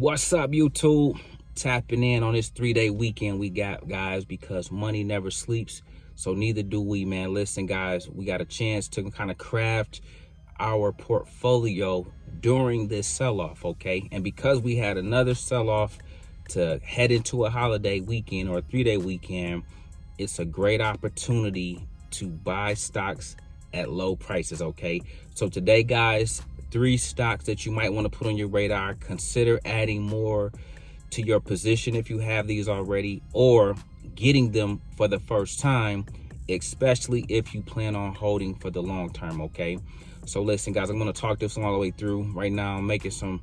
What's up, YouTube? Tapping in on this 3-day weekend we got, guys, because money never sleeps. So neither do we, man. Listen, guys, we got a chance to kind of craft our portfolio during this sell-off, okay? And because we had another sell-off to head into a holiday weekend or a 3-day weekend, it's a great opportunity to buy stocks at low prices, okay? So today, guys, 3 stocks that you might want to put on your radar. Consider adding more to your position if you have these already, or getting them for the first time, especially if you plan on holding for the long term, okay? So listen, guys, I'm going to talk this all the way through. Right now, I'm making some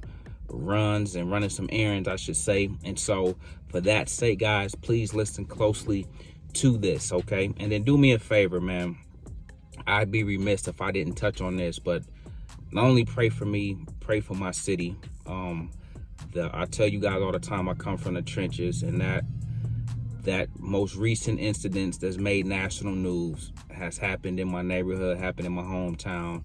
runs and running some errands, I should say. And so for that sake, guys, please listen closely to this, okay? And then do me a favor, man. I'd be remiss if I didn't touch on this, but not only pray for me, pray for my city. I tell you guys all the time, I come from the trenches, and that most recent incidents that's made national news has happened in my neighborhood, happened in my hometown,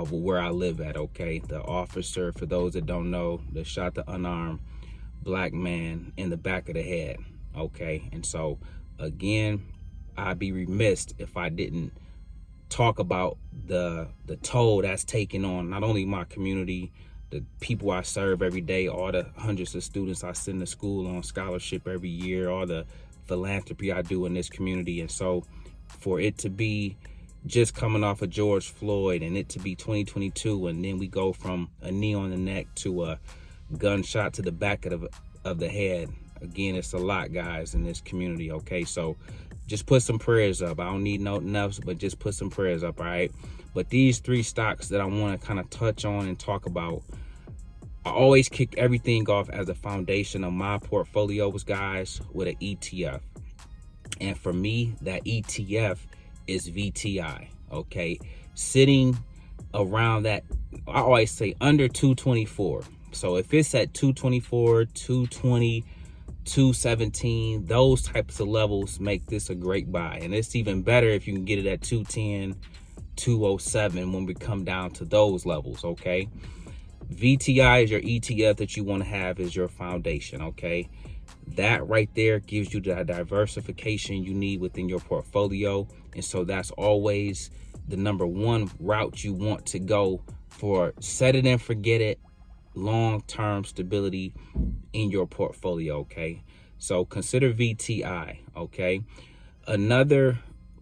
where I live at, okay? The officer, for those that don't know, that shot the unarmed black man in the back of the head, okay? And so, again, I'd be remiss if I didn't talk about the toll that's taken on not only my community, the people I serve every day, all the hundreds of students I send to school on scholarship every year, all the philanthropy I do in this community. And so for it to be just coming off of George Floyd, and it to be 2022, and then we go from a knee on the neck to a gunshot to the back of the head, again, it's a lot, guys, in this community, okay? So just put some prayers up. I don't need nothing else, but just put some prayers up, all right? But these 3 stocks that I want to kind of touch on and talk about, I always kick everything off as a foundation of my portfolios, guys, with an ETF. And for me, that ETF is VTI, okay? Sitting around that, I always say under 224. So if it's at 224, 220, 217, those types of levels make this a great buy. And it's even better if you can get it at 210, 207 when we come down to those levels, okay? VTI is your ETF that you want to have as your foundation, okay? That right there gives you the diversification you need within your portfolio. And so that's always the number one route you want to go for set it and forget it, long-term stability in your portfolio, okay? So consider VTI, okay? Another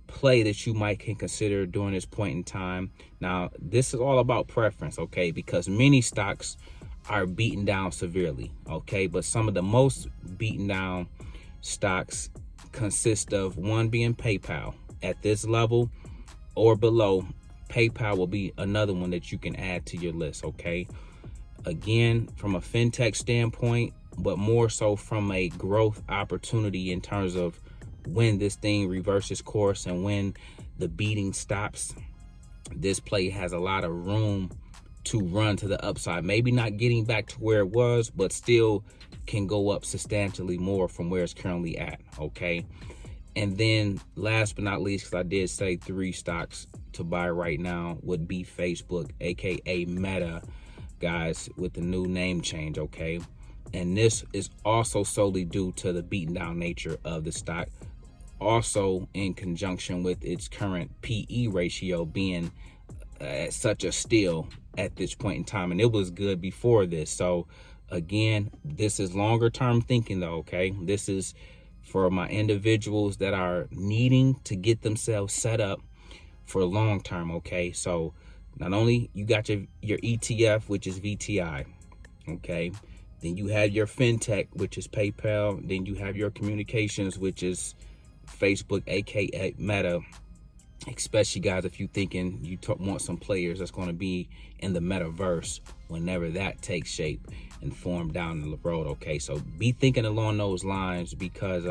play that you might can consider during this point in time. Now, this is all about preference, okay? Because many stocks are beaten down severely, okay? But some of the most beaten down stocks consist of one being PayPal. At this level or below, PayPal will be another one that you can add to your list, okay? Again, from a fintech standpoint, but more so from a growth opportunity in terms of when this thing reverses course and when the beating stops. This play has a lot of room to run to the upside. Maybe not getting back to where it was, but still can go up substantially more from where it's currently at, okay? And then last but not least, because I did say 3 stocks to buy right now, would be Facebook, aka Meta, guys, with the new name change, okay? And this is also solely due to the beaten down nature of the stock, also in conjunction with its current PE ratio being at such a steal at this point in time. And it was good before this. So again, this is longer term thinking though, okay? This is for my individuals that are needing to get themselves set up for long term, okay? So not only you got your ETF, which is VTI, okay? Then you have your fintech, which is PayPal. Then you have your communications, which is Facebook, aka Meta. Especially, guys, if you thinking you want some players that's going to be in the metaverse whenever that takes shape and form down the road, okay? So be thinking along those lines, because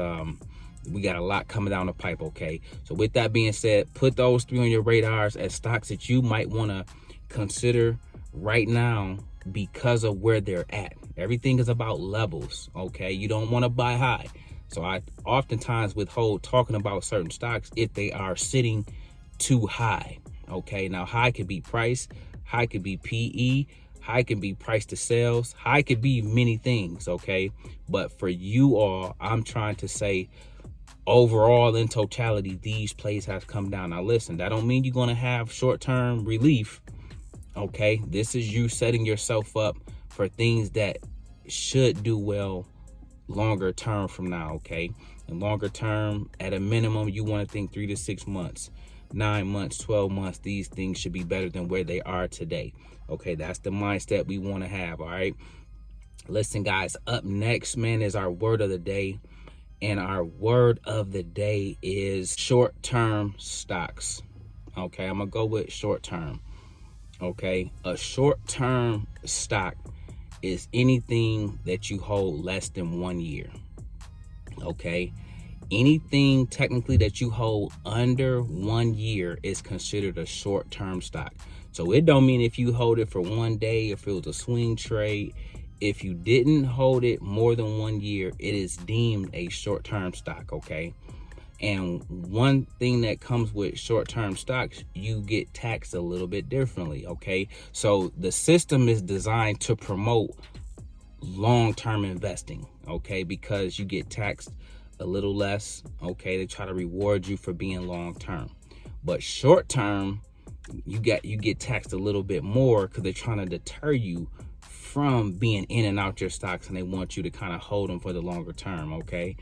we got a lot coming down the pipe, okay? So with that being said, put those 3 on your radars as stocks that you might want to consider right now because of where they're at. Everything is about levels, okay? You don't want to buy high. So I oftentimes withhold talking about certain stocks if they are sitting too high, okay? Now, high could be price, high could be PE, High can be price to sales. High could be many things, okay? But for you all, I'm trying to say overall in totality, these plays have come down. Now listen, that don't mean you're going to have short-term relief, okay? This is you setting yourself up for things that should do well longer term from now, okay? And longer term, at a minimum, you want to think 3 to 6 months, 9 months, 12 months. These things should be better than where they are today, okay? That's the mindset we want to have, all right? Listen, guys, up next, man, is our word of the day. And our word of the day is short-term stocks, okay? I'm going to go with short-term, okay? A short-term stock is anything that you hold less than 1 year, okay? Anything technically that you hold under 1 year is considered a short-term stock. So it don't mean if you hold it for 1 day, if it was a swing trade. If you didn't hold it more than 1 year, it is deemed a short-term stock, okay? And one thing that comes with short-term stocks, you get taxed a little bit differently, okay? So the system is designed to promote long-term investing, okay? Because you get taxed a little less, okay? They try to reward you for being long-term. But short-term, you get taxed a little bit more because they're trying to deter you from being in and out your stocks, and they want you to kind of hold them for the longer term, okay?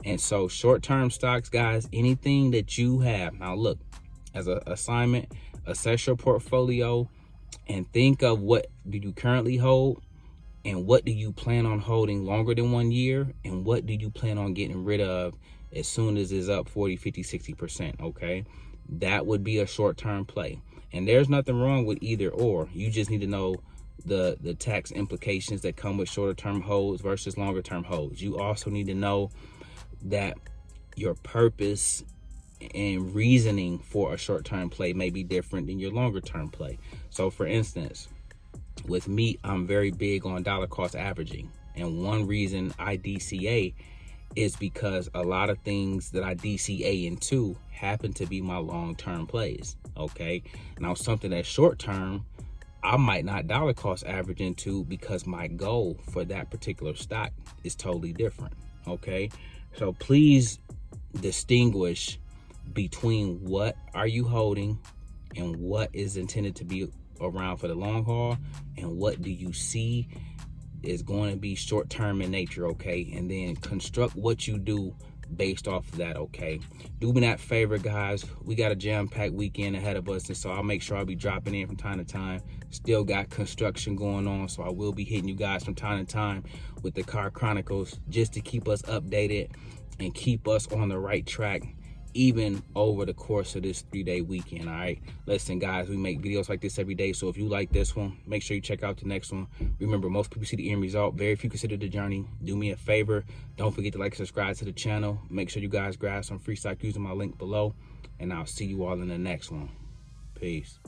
And so short-term stocks, guys, anything that you have. Now look, as an assignment, assess your portfolio and think of what do you currently hold and what do you plan on holding longer than 1 year, and what do you plan on getting rid of as soon as it's up 40, 50, 60%, okay? That would be a short-term play. And there's nothing wrong with either or. You just need to know the tax implications that come with shorter term holds versus longer term holds. You also need to know that your purpose and reasoning for a short term play may be different than your longer term play. So for instance, with me, I'm very big on dollar cost averaging. And one reason I DCA is because a lot of things that I DCA into happen to be my long-term plays, okay? Now something that's short-term, I might not dollar cost average into because my goal for that particular stock is totally different, okay? So please distinguish between what are you holding and what is intended to be around for the long haul, and what do you see is going to be short-term in nature, okay? And then construct what you do based off of that, okay? Do me that favor, guys. We got a jam-packed weekend ahead of us, and so I'll make sure I'll be dropping in from time to time. Still got construction going on, so I will be hitting you guys from time to time with the Car Chronicles just to keep us updated and keep us on the right track, even over the course of this 3-day weekend, all right? Listen, guys, we make videos like this every day, so if you like this one, make sure you check out the next one. Remember, most people see the end result, very few consider the journey. Do me a favor, don't forget to like and subscribe to the channel. Make sure you guys grab some free stock using my link below, and I'll see you all in the next one. Peace.